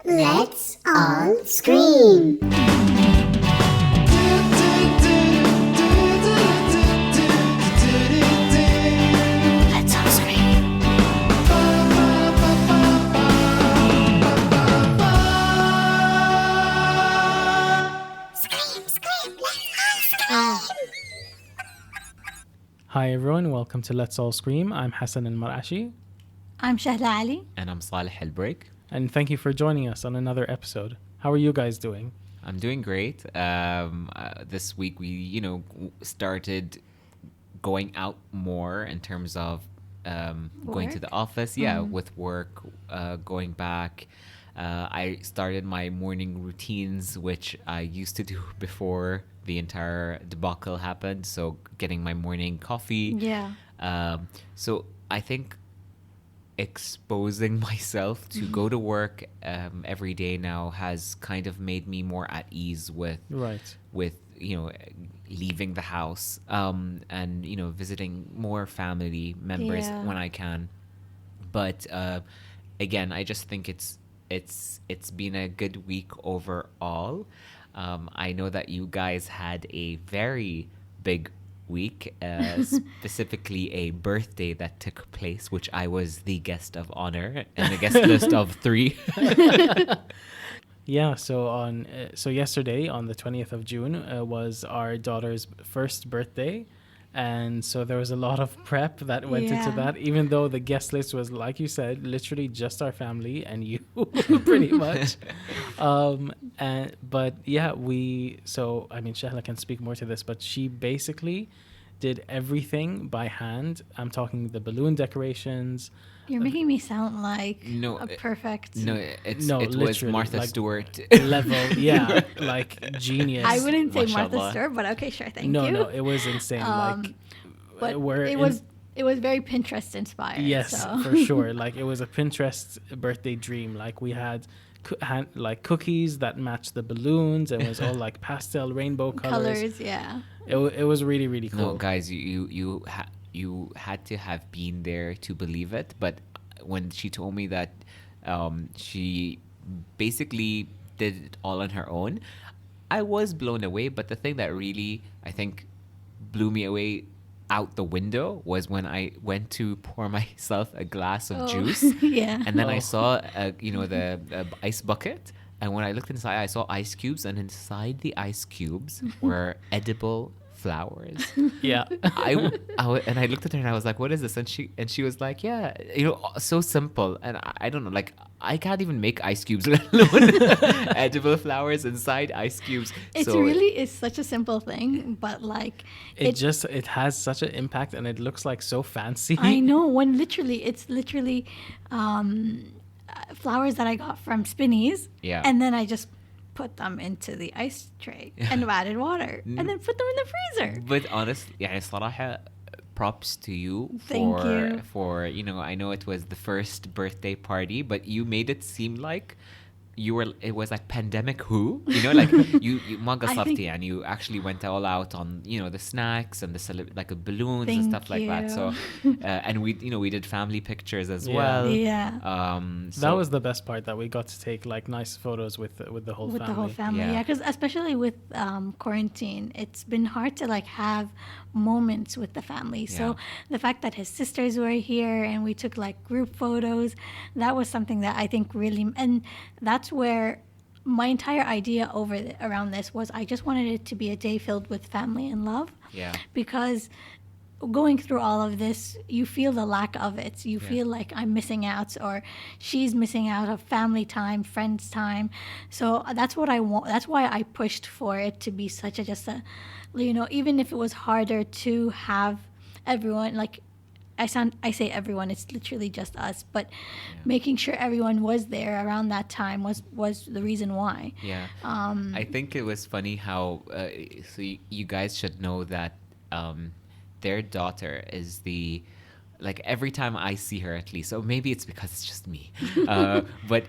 Let's all scream. Let's all scream. Scream, scream, let's all scream. Hi everyone, welcome to Let's All Scream. I'm Hassan Al Marashi, I'm Shehlaa Ali. And I'm Saleh Al Braik. and thank you for joining us on another episode. How are you guys doing? I'm doing great. This week we, started going out more in terms of going to the Work? office. With work, going back. I started my morning routines, which I used to do before the entire debacle happened. So getting my morning coffee. Yeah. So I think exposing myself to go to work every day now has kind of made me more at ease with Right. leaving the house and visiting more family members Yeah. when I can. But again, I just think it's been a good week overall. I know that you guys had a very big week, specifically a birthday that took place, which I was the guest of honor and the guest list of 3. Yeah, so yesterday on the 20th of June was our daughter's first birthday. And so there was a lot of prep that went into Yeah. that, even though the guest list was, like you said, literally just our family and you, pretty much. But yeah, Shehlaa can speak more to this, but she basically did everything by hand. I'm talking the balloon decorations. You're making me sound like No, a perfect. No, it was literally, Martha like, Stewart. Level, yeah, like genius. I wouldn't say Martha Mashallah. Stewart, but okay, sure, thank No, you. no, it was insane. But we're it in- was very Pinterest inspired. Yes, so. for sure. Like it was a Pinterest birthday dream. Like we had cookies that matched the balloons, and it was all like pastel rainbow colors. Colors, yeah. It was really really cool. No, guys, you had to have been there to believe it. But when she told me that she basically did it all on her own, I was blown away. But the thing that really, I think, blew me away out the window was when I went to pour myself a glass of juice. Yeah. And then I Oh. saw, the ice bucket. And when I looked inside, I saw ice cubes. And inside the ice cubes were edible flowers. Yeah. And I looked at her and I was like, what is this? And she was like, yeah, so simple. And I don't know, like, I can't even make ice cubes, let alone edible flowers inside ice cubes. It So really is such a simple thing, but like it has such an impact, and it looks like so fancy. I know when it's literally flowers that I got from Spinneys. Yeah. And then I just put them into the ice tray and added water and then put them in the freezer. But honestly, صراحة, props to you Thank you. for I know it was the first birthday party, but you made it seem like it was like pandemic like you ما قصرتي think- and you actually went all out on the snacks and the balloons and Thank stuff like that. So and we did family pictures as Yeah. well. Yeah. That was the best part, that we got to take like nice photos with the whole With family. the whole family, Yeah. yeah, because especially with quarantine, it's been hard to like have moments with the family. Yeah. So the fact that his sisters were here and we took like group photos, that was something that I think really, and that's where my entire idea around this was I just wanted it to be a day filled with family and love. Yeah. Because going through all of this, you feel the lack of it. You feel like I'm missing out, or she's missing out of family time, friends time. So that's what I want. That's why I pushed for it to be such a even if it was harder to have everyone, like I say everyone, it's literally just us, but making sure everyone was there around that time was the reason why. Yeah. I think it was funny how so you guys should know that their daughter is like every time I see her, at least, so maybe it's because it's just me, but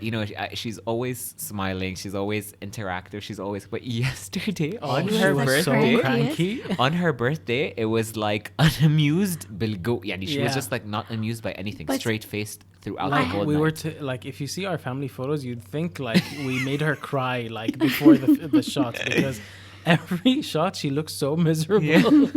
she's always smiling, she's always interactive, but yesterday on She her was birthday, so cranky. on her birthday, it was like unamused بالجو. She Yeah. was just like not amused by anything, But- straight-faced throughout Like the whole we night. were to like, if you see our family photos, you'd think like we made her cry like before the shots, because every shot she looks so miserable.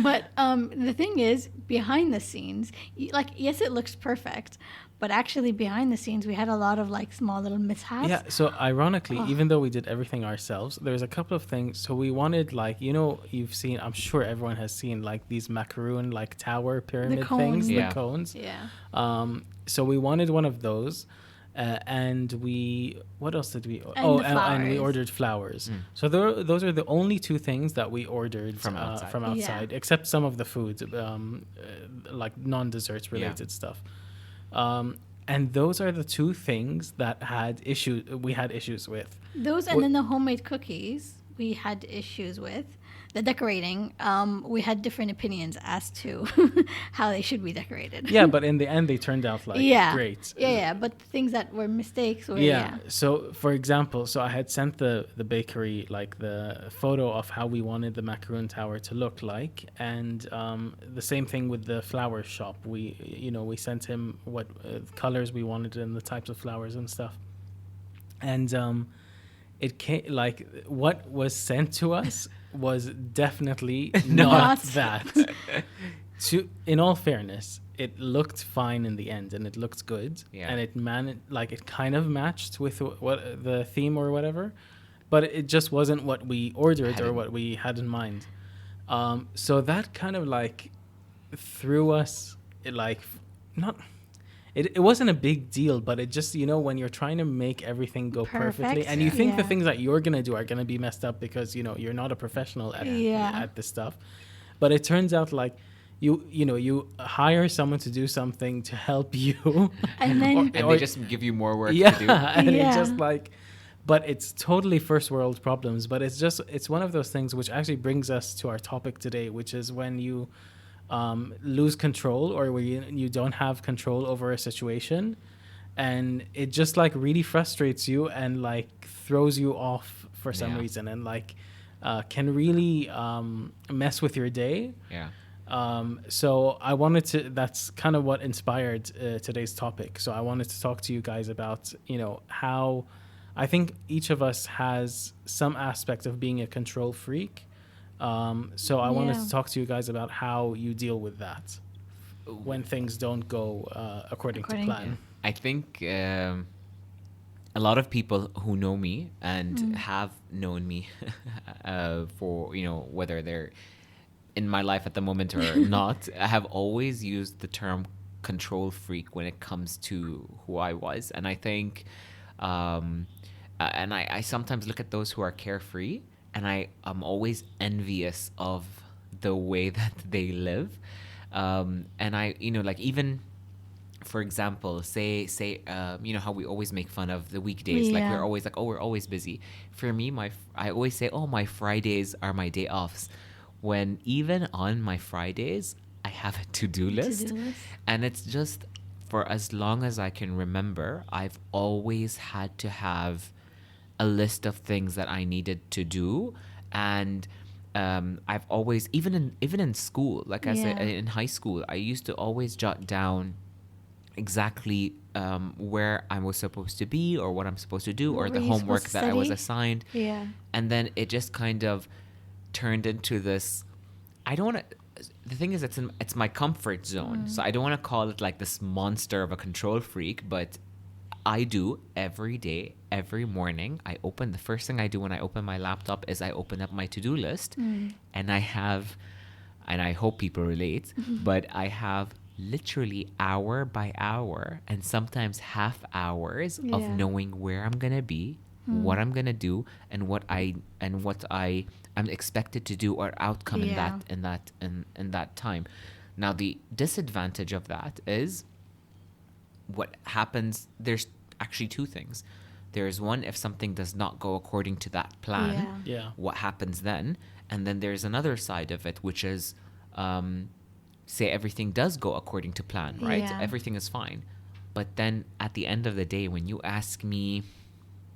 But the thing is, behind the scenes, like, yes, it looks perfect, but actually behind the scenes, we had a lot of like small little mishaps. Yeah, so ironically, even though we did everything ourselves, there's a couple of things. So we wanted, like, you've seen, I'm sure everyone has seen like these macaroon like tower pyramid cones. things, Yeah. the cones. Yeah. So we wanted one of those. And what else did we? And the and we flowers. ordered flowers. So those are the only two things that we ordered From outside. from outside, Yeah. except some of the foods, like non-desserts related stuff. And those are the two things that we had issues with. Those, and then the homemade cookies we had issues with. The decorating, we had different opinions as to how they should be decorated. Yeah, but in the end, they turned out like great. Yeah, but things that were mistakes were, Yeah. So, for example, I had sent the bakery like the photo of how we wanted the macaroon tower to look like, and the same thing with the flower shop. We sent him what colors we wanted and the types of flowers and stuff, and it came like what was sent to us was definitely not that. In all fairness, it looked fine in the end, and it looked good, and it kind of matched with what the theme or whatever, but it just wasn't what we ordered or what we had in mind. So that kind of like threw us. It wasn't a big deal, but it just, when you're trying to make everything go perfectly, and you think the things that you're gonna do are gonna be messed up because you're not a professional at this stuff, but it turns out like you hire someone to do something to help you, And then And they just give you more work to do. and Yeah. it just like, but it's totally first world problems. But it's one of those things which actually brings us to our topic today, which is when you lose control, or where you don't have control over a situation, and it just like really frustrates you and like throws you off for some reason, and like can really mess with your day. So I wanted to, that's kind of what inspired today's topic. So I wanted to talk to you guys about, how I think each of us has some aspect of being a control freak. So I wanted to talk to you guys about how you deal with that when things don't go according to plan. I think a lot of people who know me and have known me for, whether they're in my life at the moment or not, have always used the term control freak when it comes to who I was. And I think, and I sometimes look at those who are carefree, and I'm always envious of the way that they live. And I, like even, for example, say how we always make fun of the weekdays. Like we're always like, oh, we're always busy. For me, I always say, oh, my Fridays are my day offs. When even on my Fridays, I have a to-do list. And it's just, for as long as I can remember, I've always had to have a list of things that I needed to do. And I've always, even in school, like I said, in high school, I used to always jot down exactly where I was supposed to be, or what I'm supposed to do, or the homework that I was assigned. And then it just kind of turned into this, I don't want to, the thing is, it's my comfort zone. So I don't want to call it like this monster of a control freak, but I do every day, every morning. The first thing I do when I open my laptop is I open up my to-do list, and I hope people relate, but I have literally hour by hour and sometimes half hours of knowing where I'm gonna be, what I'm gonna do, and what I'm expected to do, or outcome in that time. Now the disadvantage of that is what happens. There's actually two things. There's one, if something does not go according to that plan, what happens then? And then there's another side of it, which is say everything does go according to plan, right? Everything is fine. But then at the end of the day, when you ask me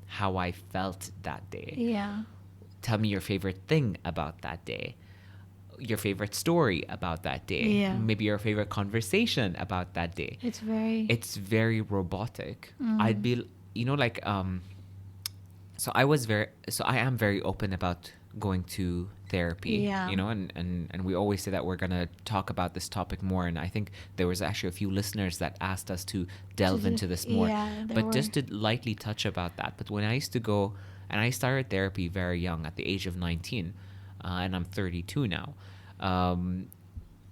how I felt that day, tell me your favorite thing about that day, your favorite story about that day, Yeah. maybe your favorite conversation about that day. It's Very robotic. I'd be, like, so I am very open about going to therapy, Yeah. and we always say that we're going to talk about this topic more. And I think there was actually a few listeners that asked us to delve into this more. Yeah, there But just were. to lightly touch about that. But when I used to go, and I started therapy very young at the age of 19, and I'm 32 now.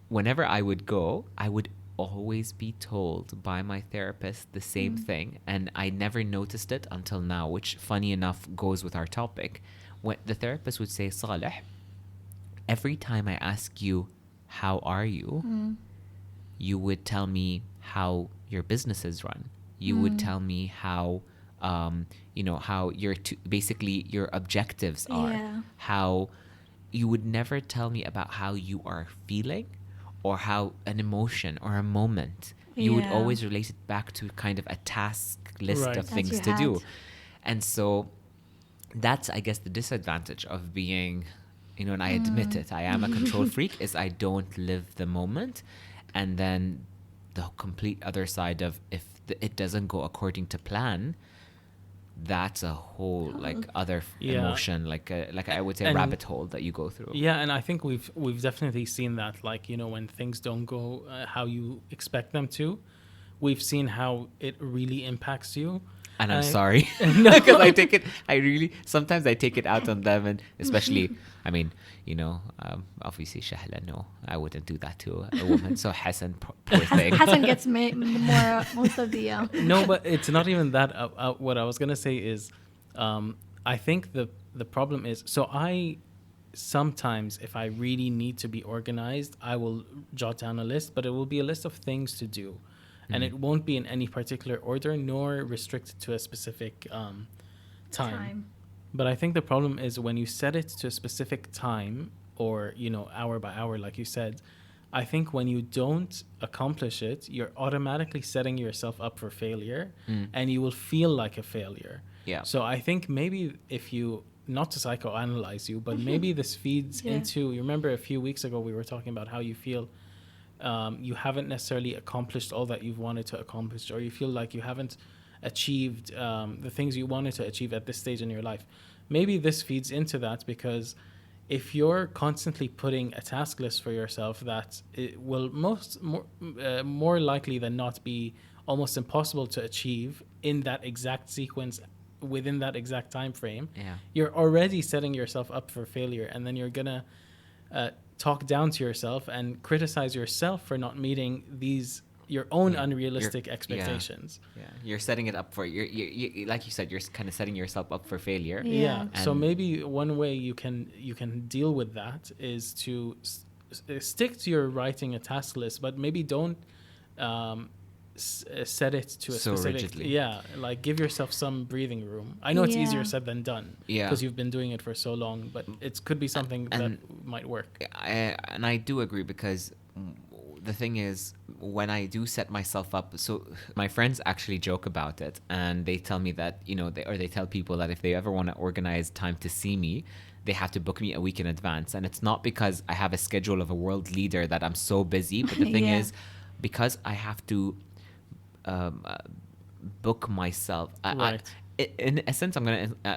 Whenever I would go, I would always be told by my therapist the same thing, and I never noticed it until now, which funny enough goes with our topic. When the therapist would say, Saleh, every time I ask you, how are you? You would tell me how your businesses run. You would tell me how, how basically your objectives are. Yeah. How you would never tell me about how you are feeling or how an emotion or a moment. You would Yeah. always relate it back to kind of a task list Right. of That things you to do. had. And so that's, I guess, the disadvantage of being, and I admit it, I am a control freak, is I don't live the moment. And then the complete other side of, if it doesn't go according to plan, that's a whole other Yeah. emotion, like I would say And- rabbit hole that you go through. Yeah, and I think we've definitely seen that, when things don't go how you expect them to, we've seen how it really impacts you. And I'm I- sorry, because sometimes I take it out on them, and especially, I mean, obviously Shehlaa, no, I wouldn't do that to a woman. So Hassan, poor thing. Hassan gets more most of the. No, but it's not even that. What I was gonna say is, I think the problem is, so I sometimes, if I really need to be organized, I will jot down a list, but it will be a list of things to do, and it won't be in any particular order nor restricted to a specific time. But I think the problem is when you set it to a specific time, or hour by hour, like you said. I think when you don't accomplish it, you're automatically setting yourself up for failure, and you will feel like a failure. Yeah. So I think maybe if you, not to psychoanalyze you, but maybe this feeds Yeah. into, you remember a few weeks ago we were talking about how you feel you haven't necessarily accomplished all that you've wanted to accomplish, or you feel like you haven't achieved the things you wanted to achieve at this stage in your life. Maybe this feeds into that, because if you're constantly putting a task list for yourself that it will more likely than not be almost impossible to achieve in that exact sequence within that exact time frame, Yeah. you're already setting yourself up for failure, and then you're gonna talk down to yourself and criticize yourself for not meeting your own unrealistic expectations. Yeah, you're setting it up for you, like you said, you're kind of setting yourself up for failure. Yeah. So And- maybe one way you can deal with that is to stick to your writing a task list, but maybe don't set it to a So specific. rigidly. Yeah, like give yourself some breathing room. I know it's Yeah. easier said than done. Yeah. Because you've been doing it for so long, but it could be something that might work. And I do agree, because the thing is, when I do set myself up, so my friends actually joke about it, and they tell me that, they tell people that if they ever want to organize time to see me, they have to book me a week in advance. And it's not because I have a schedule of a world leader that I'm so busy, but the thing Yeah. is, because I have to book myself. Right. In a sense,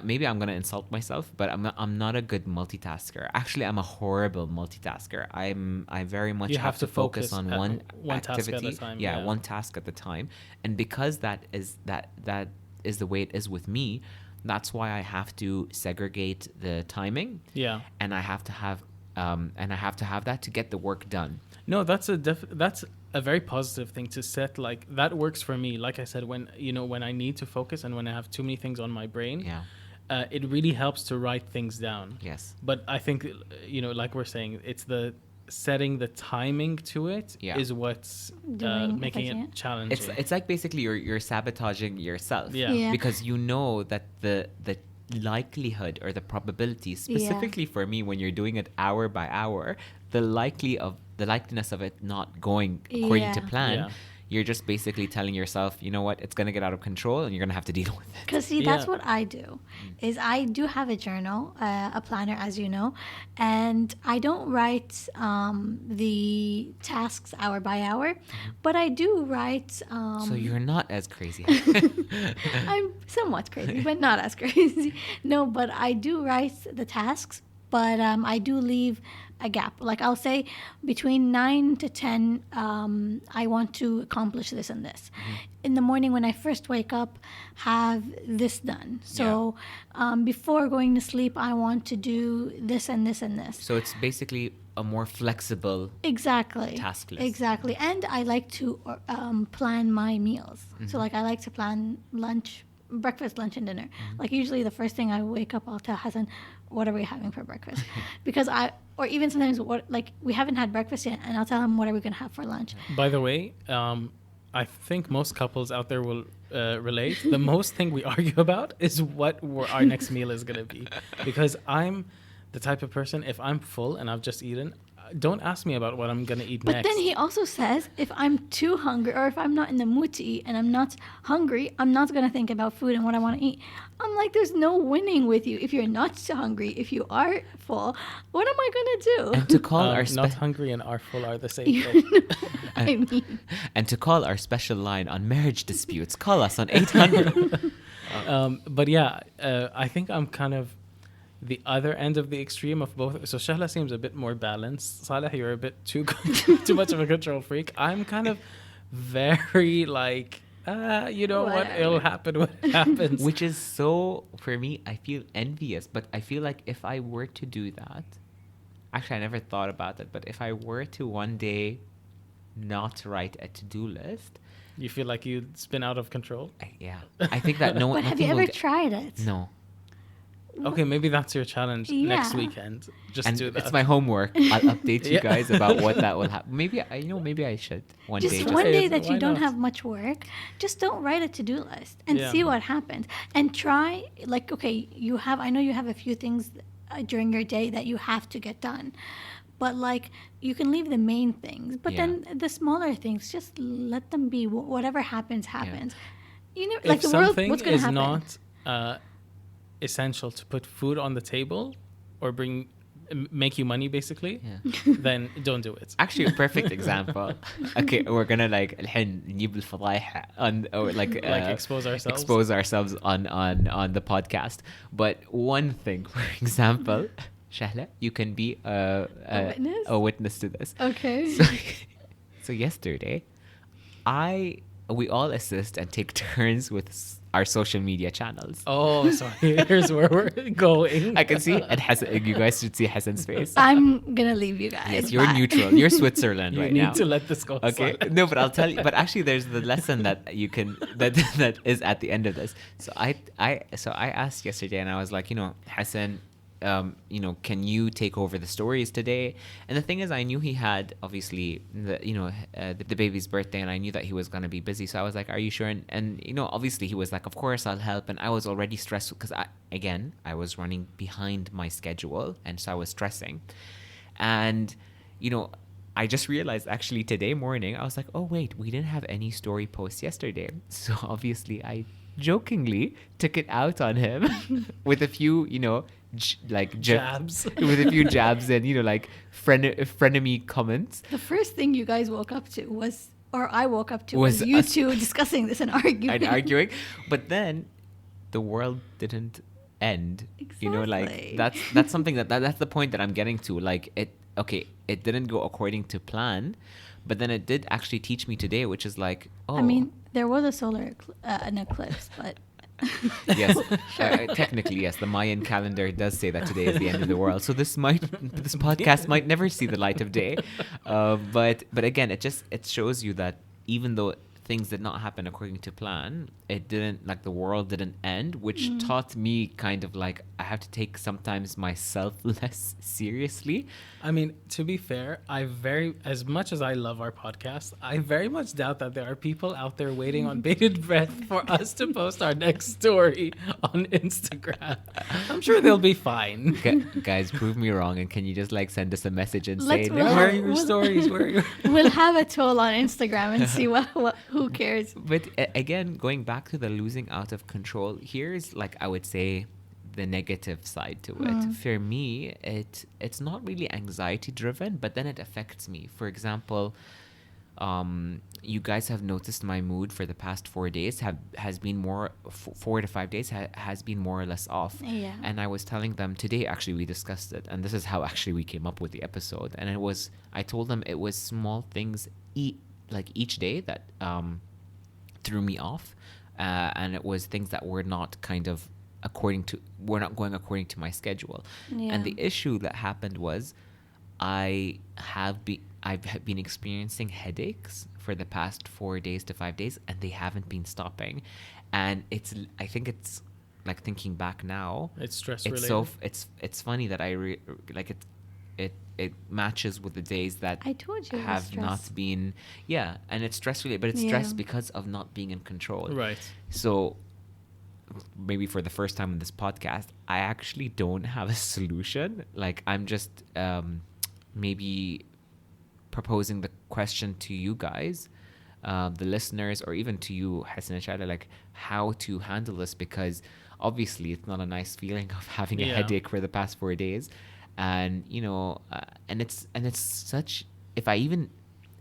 maybe I'm gonna insult myself, but I'm not a good multitasker. Actually, I'm a horrible multitasker. I very much You have to focus on at one task at a activity. time, Yeah, yeah. one task at a time. And because that is the way it is with me, that's why I have to segregate the timing. Yeah. And I have to have that to get the work done. No, that's a very positive thing to set. Like that works for me. Like I said, when I need to focus and when I have too many things on my brain, Yeah. it really helps to write things down. Yes. But I think like we're saying, it's the setting the timing to it is Yeah. what's Doing making affecting it it. challenging. It's like basically you're sabotaging yourself. Yeah. Yeah. Because you know that the likelihood or the probability, specifically for me, when you're doing it hour by hour, the likeliness of it not going according to Yeah. plan, Yeah. you're just basically telling yourself, you know what, it's going to get out of control and you're going to have to deal with it. Because see, that's Yeah. what I do. Is I do have a journal, a planner, as you know, and I don't write the tasks hour by hour, but I do write. So you're not as crazy. I'm somewhat crazy, but not as crazy. No, but I do write the tasks, but I do leave a gap. Like I'll say between 9 to 10, I want to accomplish this and this. In the morning when I first wake up, have this done. So before going to sleep, I want to do this and this and this. So it's basically a more flexible Exactly. task list. Exactly. And I like to plan my meals. So like I like to plan breakfast, lunch, and dinner. Like usually the first thing I wake up, I'll tell Hassan, what are we having for breakfast? Because or even sometimes we haven't had breakfast yet, and I'll tell him what are we going to have for lunch. By the way, I think most couples out there will relate. The most thing we argue about is what our next meal is going to be. Because I'm the type of person, if I'm full and I've just eaten, don't ask me about what I'm going to eat But next. then he also says, if I'm too hungry or if I'm not in the mood to eat and I'm not hungry, I'm not going to think about food and what I want to eat. I'm like, there's no winning with you. If you're not so hungry, if you are full, what am I going to do? And to call our not hungry and are full are the same thing. You know what I mean, and to call our special line on marriage disputes, call us on 800. But yeah, I think I'm kind of the other end of the extreme of both. So Shehlaa seems a bit more balanced. Saleh, you're a bit too much of a control freak. I'm kind of very like, you know what, it'll happen when it happens. Which is so, for me, I feel envious. But I feel like if I were to do that, actually I never thought about it, but if I were to one day not write a to-do list, You feel like you'd spin out of control? I think that no one. but have you ever tried it? No. Okay, maybe that's your challenge next Yeah. weekend. Just And do that. it's my homework. I'll update you Yeah. guys about what that will happen. Maybe I should one Just day. one Hey, day it's- that you why don't not? have much work, just don't write a to-do list and Yeah. see what happens. And try, like, okay, I know you have a few things during your day that you have to get done. But like, you can leave the main things, but then the smaller things, just let them be. Whatever happens, happens. You know, like if the world, something what's going to is happen? not essential to put food on the table or make you money basically, then don't do it. Actually, a perfect example. Okay, we're gonna like الحين نجيب الفضايح on or like expose ourselves. expose ourselves on the podcast. But one thing, for example, Shehlaa, you can be witness? a witness to this. Okay. So yesterday, we all assist and take turns with our social media channels. Oh, sorry. Here's where we're going. I can see, and Hassan, you guys should see Hassan's face. I'm going to leave you guys. Yes, you're Bye. neutral. You're Switzerland You right need now. to let this go. Okay, Saleh. no, but I'll tell you. But actually, there's the lesson that you can that is at the end of this. So I asked yesterday, and I was like, Hassan, can you take over the stories today? And the thing is, I knew he had obviously the baby's birthday, and I knew that he was gonna be busy. So I was like, "Are you sure?" And obviously he was like, "Of course, I'll help." And I was already stressed because I was running behind my schedule, and so I was stressing. And I just realized actually today morning, I was like, "Oh wait, we didn't have any story posts yesterday." So obviously I jokingly took it out on him with a few Jabs. with a few jabs and like frenemy comments. The first thing you guys woke up to I woke up to Was was you us- two discussing this and arguing. And arguing, but then the world didn't end. Exactly. That's something that's the point that I'm getting to. Like it didn't go according to plan, but then it did actually teach me today, which is like, I mean, there was a solar an eclipse, but yes, technically yes, the Mayan calendar does say that today is the end of the world. So this podcast might never see the light of day, but again, it shows you that even though things did not happen according to plan, it didn't, like, the world didn't end, which taught me kind of like I have to take sometimes myself less seriously. I mean, to be fair, as much as I love our podcast, I very much doubt that there are people out there waiting on bated breath for us to post our next story on Instagram. I'm sure they'll be fine. Guys, prove me wrong, and can you just like send us a message and Let's- say, we'll no? Where are have- your we'll- stories? Where are your... We'll have a toll on Instagram and see what who cares. But again, going back to the losing out of control, here's like I would say the negative side to it. For me, it's not really anxiety driven, but then it affects me. For example, you guys have noticed my mood for the past 4 days has been more 4 to 5 days has been more or less off. Yeah. And I was telling them today, actually we discussed it, and this is how actually we came up with the episode. And I told them it was small things each day that threw me off, and it was things that were not kind of not going according to my schedule. Yeah. And the issue that happened was I've been experiencing headaches for the past 4 days to 5 days, and they haven't been stopping. And I think it's like, thinking back now, It's stress it's related. it's funny that it matches with the days that I told you it was have stress. not been, and it's stress related, but it's Yeah. stress because of not being in control. Right. So maybe for the first time in this podcast, I actually don't have a solution. Like, I'm just maybe proposing the question to you guys, the listeners, or even to you, Hassan and Shehlaa, like how to handle this, because obviously it's not a nice feeling of having a Yeah. headache for the past 4 days. And and it's such, if I even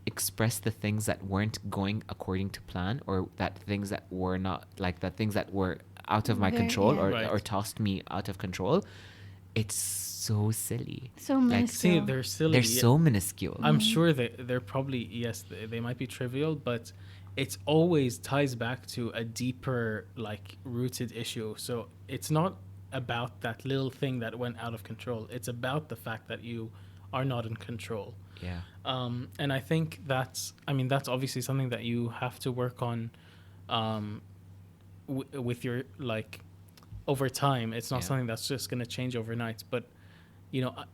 express the things that weren't going according to plan, or that things that were not, like, the things that were out of my Very- control, yeah. or Right. or tossed me out of control, it's so silly. So Like, minuscule. See, they're silly. They're so minuscule. I'm sure they're probably, yes, they might be trivial, but it's always ties back to a deeper, like, rooted issue. So it's not about that little thing that went out of control. It's about the fact that you are not in control. Yeah. And I think that's obviously something that you have to work on with your, like, over time. It's not Yeah. something that's just going to change overnight. But,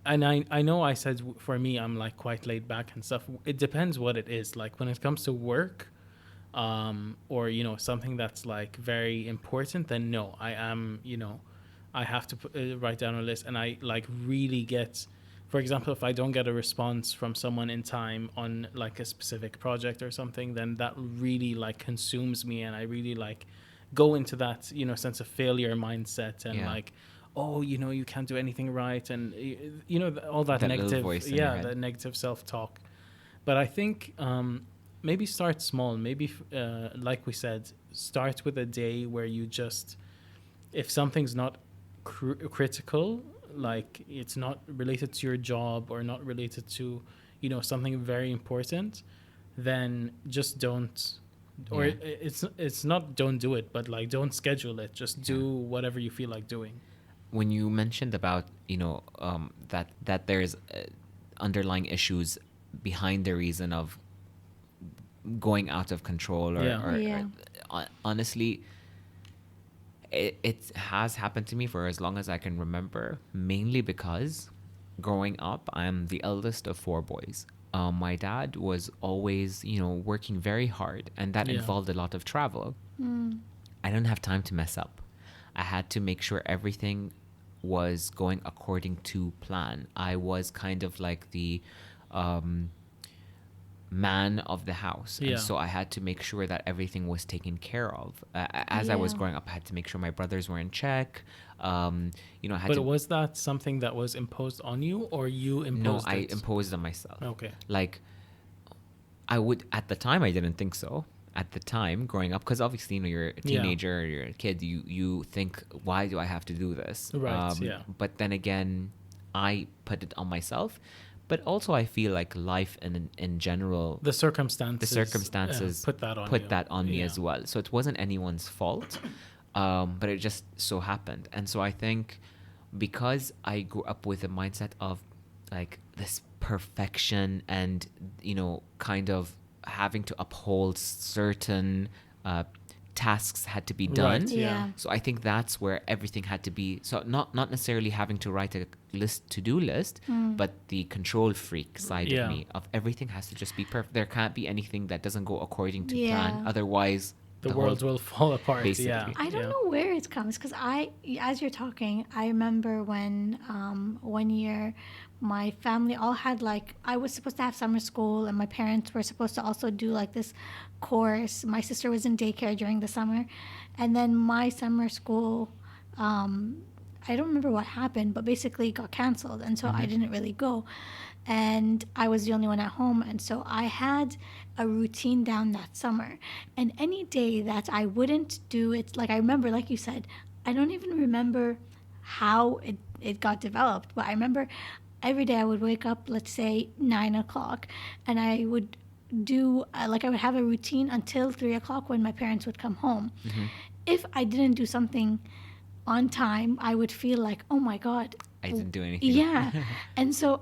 I know I said for me, I'm like quite laid back and stuff. It depends what it is. Like, when it comes to work, or, something that's like very important, then no, I am, I have to write down a list, and I like really get, for example, if I don't get a response from someone in time on like a specific project or something, then that really like consumes me, and I really like go into that, sense of failure mindset, and Yeah. like, oh, you can't do anything right, and all that That little negative, voice in your head. the negative self-talk. But I think maybe start small. Maybe like we said, start with a day where you just, if something's not critical, like it's not related to your job or not related to something very important, then just don't, or Yeah. it's not don't do it, but like don't schedule it, just do whatever you feel like doing. When you mentioned about that there's underlying issues behind the reason of going out of control, or, Yeah. or, Yeah. honestly, it has happened to me for as long as I can remember, mainly because growing up, I'm the eldest of 4 boys. My dad was always, working very hard, and that Yeah. involved a lot of travel. I didn't have time to mess up. I had to make sure everything was going according to plan. I was kind of like the man of the house. Yeah. And so I had to make sure that everything was taken care of. As I was Yeah. growing up, I had to make sure my brothers were in check. I had But to... was that something that was imposed on you, or you imposed No, I it? imposed on myself. Okay. Like, I would, at the time, I didn't think so. At the time, growing up, because obviously, you're a Yeah. teenager, you're a kid, you think, why do I have to do this? Right, yeah. But then again, I put it on myself. But also, I feel like life in general, The circumstances put that on you. me Yeah. as well. So it wasn't anyone's fault, but it just so happened. And so I think because I grew up with a mindset of like this perfection and kind of having to uphold certain tasks had to be done. Right, Yeah. So I think that's where everything had to be. So not necessarily having to write a to-do list, but the control freak side Yeah. of me of everything has to just be perfect. There can't be anything that doesn't go according to Yeah. plan. Otherwise, The whole- world will fall apart. basically. Yeah. I don't know where it comes because as you're talking, I remember when one year my family all had like, I was supposed to have summer school and my parents were supposed to also do like this course. My sister was in daycare during the summer, and then my summer school, I don't remember what happened, but basically got canceled, and so I didn't really go. And I was the only one at home, and so I had a routine down that summer. And any day that I wouldn't do it, like I remember, like you said, I don't even remember how it got developed, but I remember every day I would wake up, let's say 9 o'clock, and I would do like I would have a routine until 3 o'clock when my parents would come home. If I didn't do something on time, I would feel like, oh my God, I didn't do anything. yeah. And so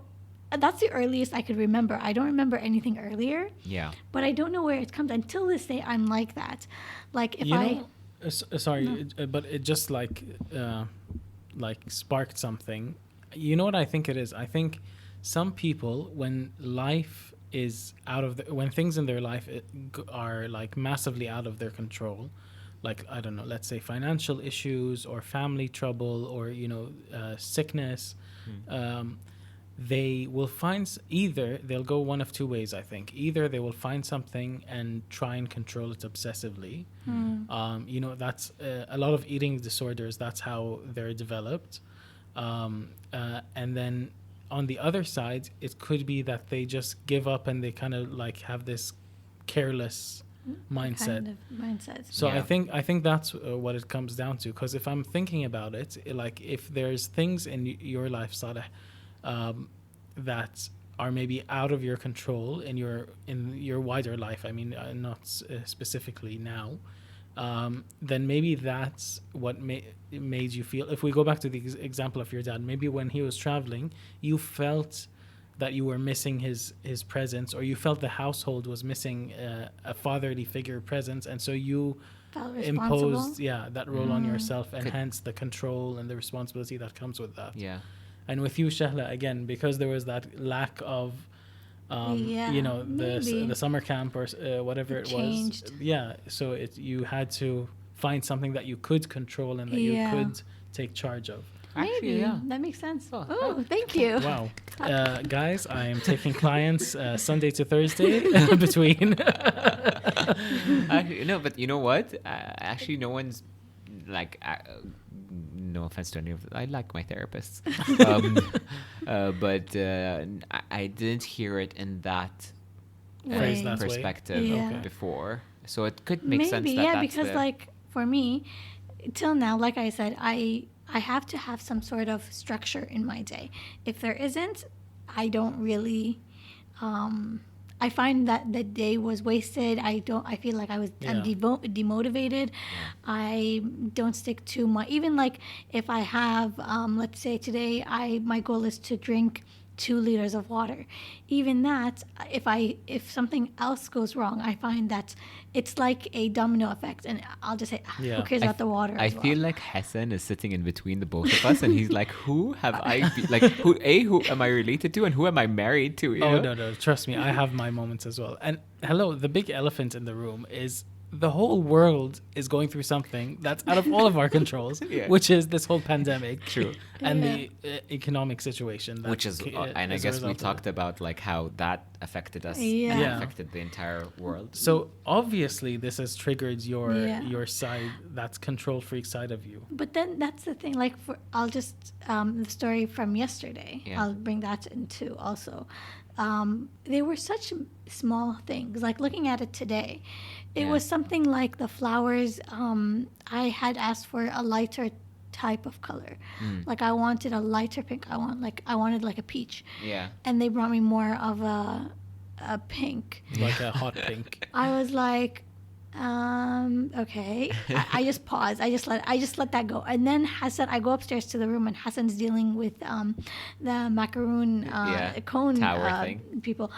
that's the earliest I could remember. I don't remember anything earlier, Yeah. but I don't know where it comes. Until this day, I'm like that. Like if You I, know, sorry, but it just like sparked something. You know what I think it is? I think some people, when life is when things in their life are like massively out of their control, like, I don't know, let's say financial issues or family trouble or, sickness, they will find either they'll go one of two ways. I think either they will find something and try and control it obsessively. That's a lot of eating disorders. That's how they're developed. And then on the other side, it could be that they just give up and they kind of like have this careless mindset. kind of mindset. So Yeah. I think that's what it comes down to. Because if I'm thinking about it, like if there's things in your life, Saleh, that are maybe out of your control in your wider life. I mean, not specifically now. Then maybe that's what made you feel. If we go back to the example of your dad, maybe when he was traveling, you felt that you were missing his presence, or you felt the household was missing a fatherly figure presence, and so you Felt responsible. imposed that role on yourself, and hence the control and the responsibility that comes with that. Yeah. And with you, Shehlaa, again, because there was that lack of maybe. the summer camp or whatever it changed. was. Yeah, so you had to find something that you could control and that you Yeah. could take charge of. Actually, Maybe. yeah. That makes sense. Oh, Oh, thank you. Wow. Guys, I am taking clients Sunday to Thursday between. Actually, no, but you know what? Actually, no one's like. No offense to any of them. I like my therapists, but I didn't hear it in that Phrase that way. perspective Yeah. Okay. before. So it could make Maybe, sense that yeah, that's because like for me, till now, like I said, I have to have some sort of structure in my day. If there isn't, I don't really. I find that the day was wasted. I feel like I'm demotivated. I don't stick to my, even like if I have, let's say today, my goal is to drink 2 liters of water. Even that, if something else goes wrong, I find that it's like a domino effect, and I'll just say, Yeah. who cares about the water? I as well. feel like Hassan is sitting in between the both of us, and he's like, "Who have I? Who am I related to, and who am I married to?" You Oh, know? no. Trust me, I have my moments as well. And hello, the big elephant in the room is the whole world is going through something that's out of all of our controls, Yeah. which is this whole pandemic. True. And Yeah. the economic situation. That Which is, and I as a guess we result of talked it. about like how that affected us, Yeah. and Yeah. affected the entire world. So obviously, this has triggered Yeah. your side, that control freak side of you. But then that's the thing. Like, I'll just the story from yesterday. Yeah. I'll bring that into also. They were such small things. Like looking at it today, it Yeah. was something like the flowers. I had asked for a lighter type of color. Like I wanted a lighter pink. I wanted like a peach, Yeah. and they brought me more of a pink. Like a hot pink. I was like, Okay. I just paused. I just let that go. And then Hassan, I go upstairs to the room, and Hassan's dealing with the macaroon cone tower thing. people,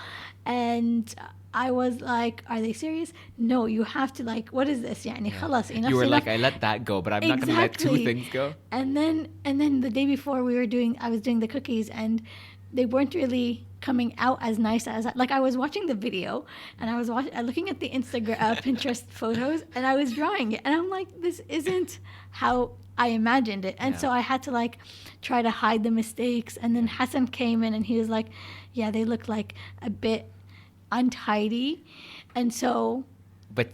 and I was like, "Are they serious? No, you have to like, what is this? Yani, khalas, enough. You were enough." like, I let that go, but I'm not going to let two Exactly. things go. And then the day before I was doing the cookies, and they weren't really coming out as nice as like I was watching the video, and I was looking at the Instagram Pinterest photos, and I was drawing it, and I'm like, this isn't how I imagined it. And so I had to like try to hide the mistakes. And then Hassan came in, and he was like, yeah, they look like a bit untidy. And so But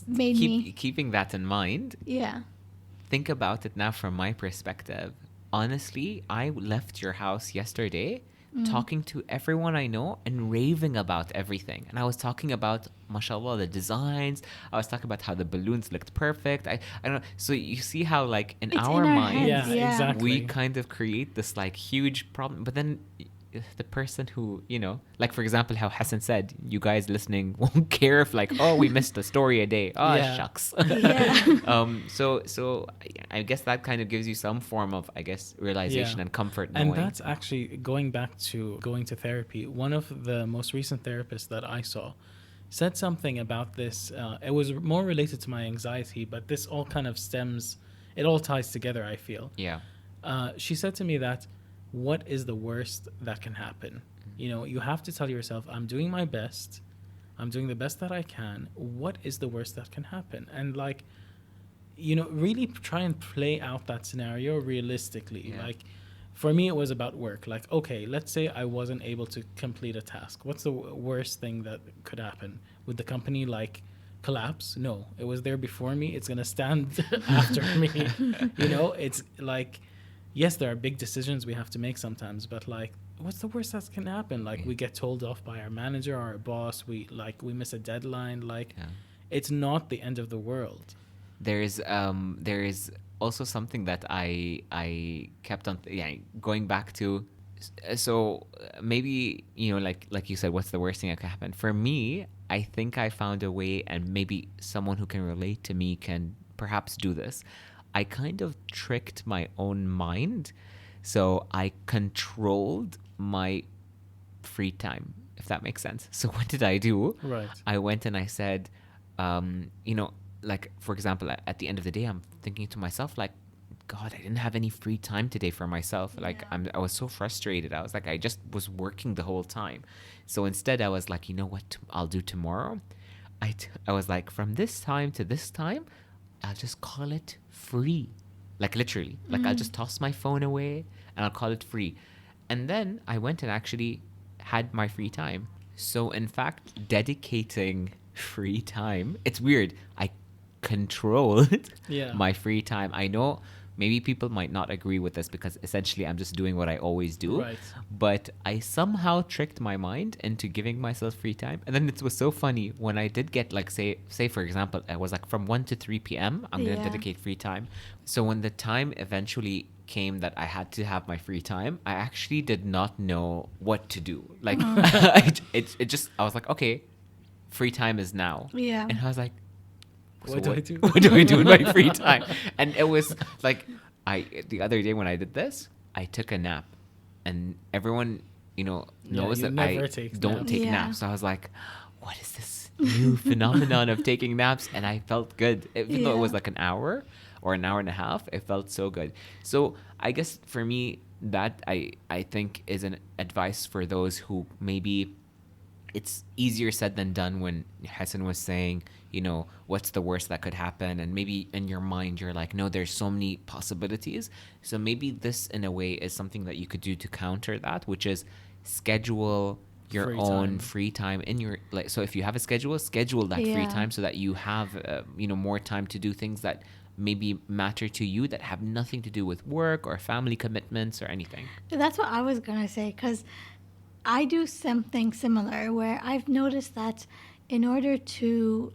made me keeping that in mind, yeah. think about it now from my perspective. Honestly, I left your house yesterday talking to everyone I know and raving about everything. And I was talking about, mashallah, the designs. I was talking about how the balloons looked perfect. I don't know. So you see how, like, in It's our in our mind, heads, Yeah, yeah. exactly. we kind of create this, like, huge problem. But then the person who, like, for example, how Hassan said, you guys listening won't care if, like, oh, we missed a story a day. Oh, Yeah. shucks. Yeah. So I guess that kind of gives you some form of, I guess, realization Yeah. and comfort knowing. And that's actually going back to going to therapy. One of the most recent therapists that I saw said something about this. It was more related to my anxiety, but this all kind of it all ties together, I feel. Yeah. She said to me that, what is the worst that can happen? You have to tell yourself, I'm doing my best. I'm doing the best that I can. What is the worst that can happen? And like, really try and play out that scenario realistically. Yeah. Like, for me, it was about work. Like, okay, let's say I wasn't able to complete a task. What's the worst thing that could happen? Would the company like collapse? No, it was there before me. It's gonna stand after me. It's like, yes, there are big decisions we have to make sometimes, but like, what's the worst that can happen? Like, we get told off by our manager or our boss. We miss a deadline. Like, Yeah. it's not the end of the world. There is also something that I kept on going back to. So maybe like you said, what's the worst thing that could happen? For me, I think I found a way, and maybe someone who can relate to me can perhaps do this. I kind of tricked my own mind, so I controlled my free time, if that makes sense. So what did I do? Right. I went and I said, like, for example, at the end of the day, I'm thinking to myself, like, God, I didn't have any free time today for myself. Like, I was so frustrated. I was like, I just was working the whole time. So instead, I was like, you know what I'll do tomorrow? I was like, from this time to this time, I'll just call it free. Like, literally. Like, I'll just toss my phone away and I'll call it free. And then I went and actually had my free time. So, in fact, dedicating free time, it's weird. I controlled my free time. I know maybe people might not agree with this because essentially I'm just doing what I always do. Right. But I somehow tricked my mind into giving myself free time. And then it was so funny when I did get, like, say for example, I was like, from 1 to 3 p.m. I'm going to dedicate free time. So when the time eventually came that I had to have my free time, I actually did not know what to do. Like, I was like, okay, free time is now. Yeah. And I was like, What do I do? What do I do in my free time? And it was like, the other day when I did this, I took a nap, and everyone, knows you that never I take don't naps. take Yeah. naps. So I was like, what is this new phenomenon of taking naps? And I felt good, even though it was like an hour or an hour and a half. It felt so good. So I guess for me, that I think is an advice for those who maybe it's easier said than done. When Hassan was saying, what's the worst that could happen? And maybe in your mind, you're like, no, there's so many possibilities. So maybe this, in a way, is something that you could do to counter that, which is schedule your Free own time. free time in your, like, so if you have a schedule that free Yeah. time so that you have, more time to do things that maybe matter to you that have nothing to do with work or family commitments or anything. That's what I was gonna say, because I do something similar where I've noticed that in order to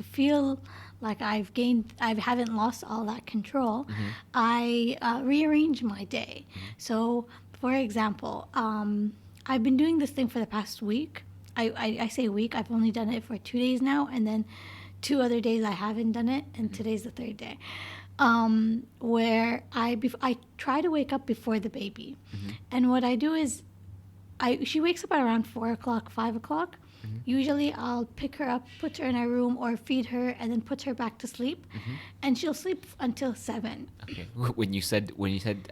feel like I haven't lost all that control, I rearrange my day. So, for example, I've been doing this thing for the past week. I say week. I've only done it for 2 days now, and then 2 other days I haven't done it, and today's the 3rd day. Where I try to wake up before the baby, and what I do is she wakes up at around 4 o'clock, 5 o'clock. Usually I'll pick her up, put her in her room, or feed her, and then put her back to sleep, and she'll sleep until 7. Okay. When you said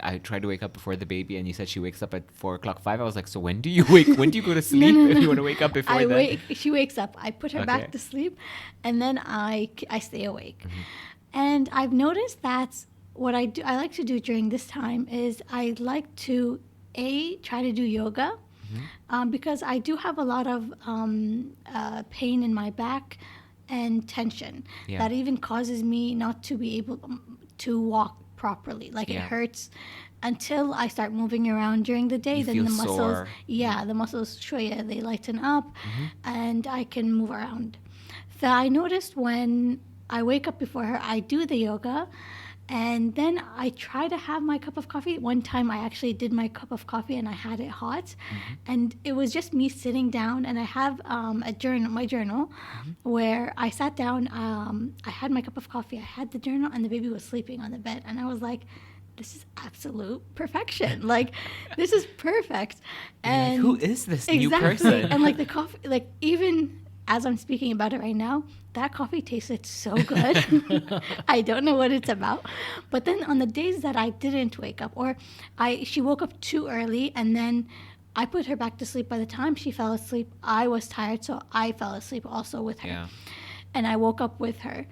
I try to wake up before the baby, and you said she wakes up at 4 o'clock, 5, I was like, so when do you wake? When do you go to sleep if you want to wake up before that? She wakes up. I put her Okay. back to sleep, and then I stay awake. And I've noticed that what I like to do during this time is I like to try to do yoga. Because I do have a lot of pain in my back and tension that even causes me not to be able to walk properly. Like it hurts until I start moving around during the day. You Then feel the muscles, sore. the muscles, they lighten up, and I can move around. So I noticed when I wake up before her, I do the yoga. And then I try to have my cup of coffee. One time I actually did my cup of coffee and I had it hot. And it was just me sitting down, and I have my journal, where I sat down, I had my cup of coffee, I had the journal, and the baby was sleeping on the bed. And I was like, this is absolute perfection. Like, this is perfect. And Who is this new exactly. person? And like the coffee, like even as I'm speaking about it right now, that coffee tasted so good. I don't know what it's about. But then on the days that I didn't wake up, or she woke up too early, and then I put her back to sleep. By the time she fell asleep, I was tired, so I fell asleep also with her. Yeah. And I woke up with her.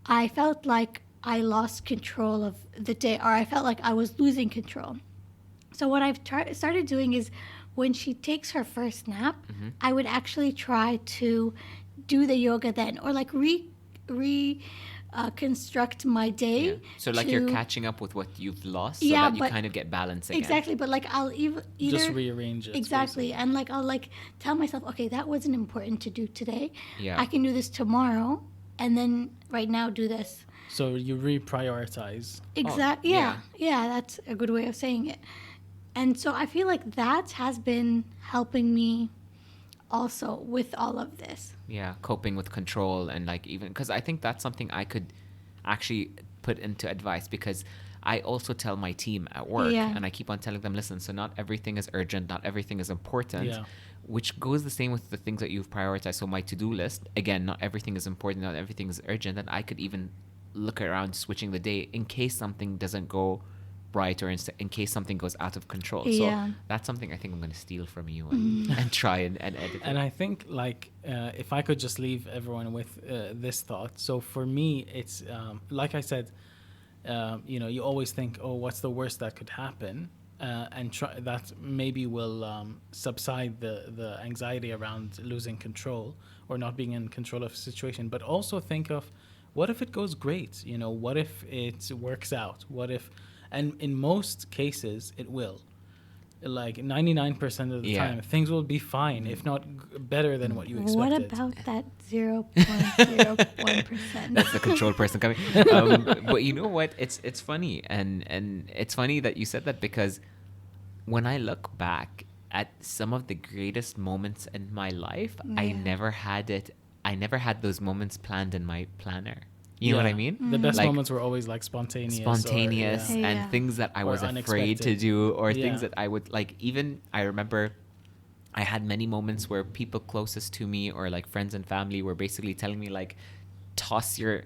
I felt like I lost control of the day, or I felt like I was losing control. So what I've started doing is, when she takes her first nap, I would actually try to do the yoga then, or like construct my day. Yeah. So like you're catching up with what you've lost, so Yeah, that you but- kind of get balance again. Exactly, but like I'll either Just rearrange it. exactly, and like I'll like tell myself, okay, that wasn't important to do today. Yeah. I can do this tomorrow, and then right now do this. So you reprioritize. Exactly. yeah. Yeah, that's a good way of saying it. And so I feel like that has been helping me also with all of this. Yeah, coping with control, and like, even because I think that's something I could actually put into advice, because I also tell my team at work, Yeah. and I keep on telling them, listen, so not everything is urgent, not everything is important. Yeah. Which goes the same with the things that you've prioritized. So my to-do list, again, not everything is important, not everything is urgent, and I could even look around switching the day in case something doesn't go right, or in case something goes out of control. Yeah. So that's something I think I'm going to steal from you and try and edit it. And I think, like, if I could just leave everyone with this thought. So for me, it's like I said, you always think, oh, what's the worst that could happen? And try that maybe will subside the anxiety around losing control or not being in control of a situation. But also think of, what if it goes great? What if it works out? What if, and in most cases it will. Like 99% of the time, things will be fine, if not better than what you expected. What about that 0.01%? That's the control person coming. But you know what? It's funny, and it's funny that you said that, because when I look back at some of the greatest moments in my life, I never had those moments planned in my planner. You know what I mean? The best Like, moments were always like spontaneous. and things that I Or was afraid to unexpected. do, or things Yeah. that I would like. Even I remember I had many moments where people closest to me, or like friends and family, were basically telling me, like, toss the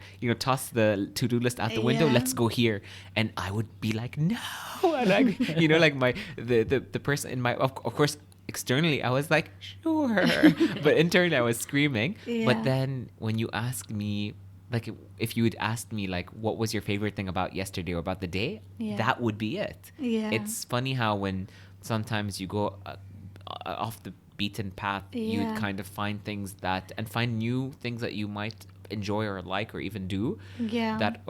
to-do list out the window, Yeah. let's go here, and I would be like, no. And like, like the person in my, of course, externally I was like, sure, but internally I was screaming. Yeah. But then when you asked me, like, if you had asked me, like, what was your favorite thing about yesterday or about the day, that would be it. Yeah. It's funny how when sometimes you go off the beaten path, you Yeah. kind of find things and find new things that you might enjoy or like or even do Yeah. that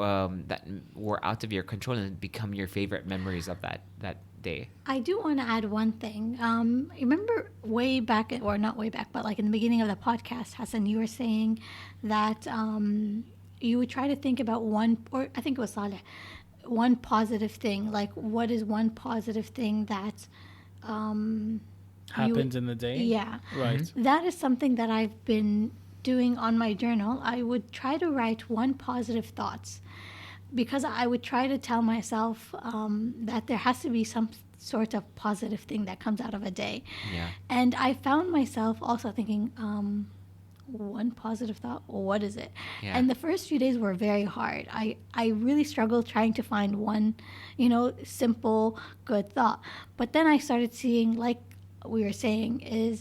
were out of your control and become your favorite memories of that day. I do want to add one thing. Remember way back, or not way back, but like in the beginning of the podcast, Hassan, you were saying that you would try to think about one, or I think it was Saleh, one positive thing. Like, what is one positive thing that Happened in the day? Yeah. Right. That is something that I've been doing on my journal, I would try to write one positive thoughts, because I would try to tell myself that there has to be some sort of positive thing that comes out of a day. Yeah. And I found myself also thinking, one positive thought, what is it? Yeah. And the first few days were very hard. I really struggled trying to find one, simple, good thought. But then I started seeing, like we were saying, is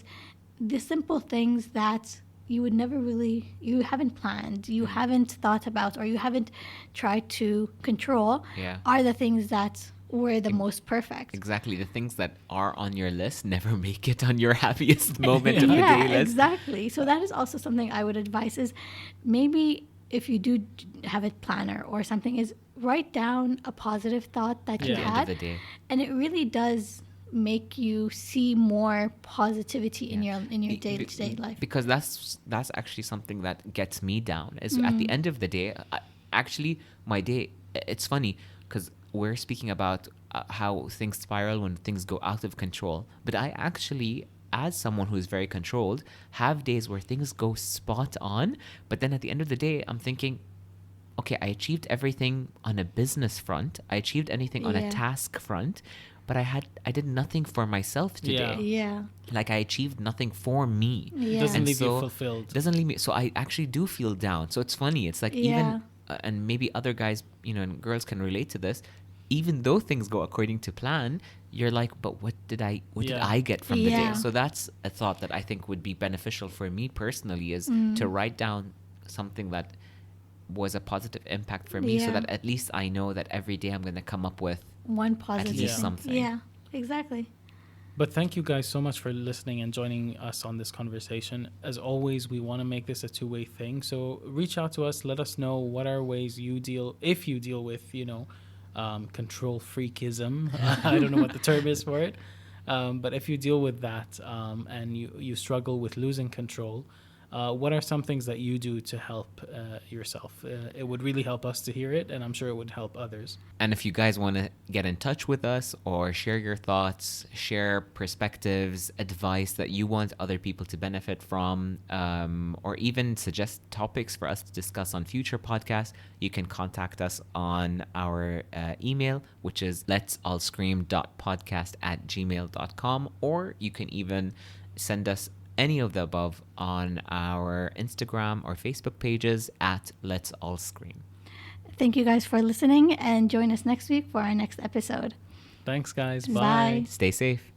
the simple things that you would never really, you haven't planned, you haven't thought about, or you haven't tried to control, Yeah. are the things that were the most perfect. Exactly. The things that are on your list never make it on your happiest moment of the Yeah, day list. exactly. So that is also something I would advise, is maybe if you do have a planner or something, is write down a positive thought that you Yeah. At the end had. of the day. And it really does make you see more positivity in your day-to-day life. Because that's actually something that gets me down. Is at the end of the day, actually my day. It's funny because we're speaking about how things spiral when things go out of control. But I actually, as someone who's very controlled, have days where things go spot on. But then at the end of the day, I'm thinking, okay, I achieved everything on a business front. I achieved anything on a Yeah. task front. But I did nothing for myself today. Yeah. Like I achieved nothing for me. Yeah. Doesn't And leave you so- fulfilled. Doesn't leave me. So I actually do feel down. So it's funny. It's like Yeah. even, and maybe other guys, and girls can relate to this. Even though things go according to plan, you're like, but what did I Yeah. get from the day? Yeah. So that's a thought that I think would be beneficial for me personally, is to write down something that was a positive impact for me, so Yeah. that at least I know that every day I'm going to come up with One positive least thing. something. Yeah, exactly. But thank you guys so much for listening and joining us on this conversation. As always, we want to make this a two-way thing. So reach out to us. Let us know what are ways you deal, if you deal with, control freakism. I don't know what the term is for it. But if you deal with that and you struggle with losing control, what are some things that you do to help yourself? It would really help us to hear it, and I'm sure it would help others. And if you guys want to get in touch with us or share your thoughts, share perspectives, advice that you want other people to benefit from, or even suggest topics for us to discuss on future podcasts, you can contact us on our email, which is letsallscream.podcast@gmail.com, or you can even send us any of the above on our Instagram or Facebook pages at Let's All Scream. Thank you guys for listening, and join us next week for our next episode. Thanks, guys. Bye. Stay safe.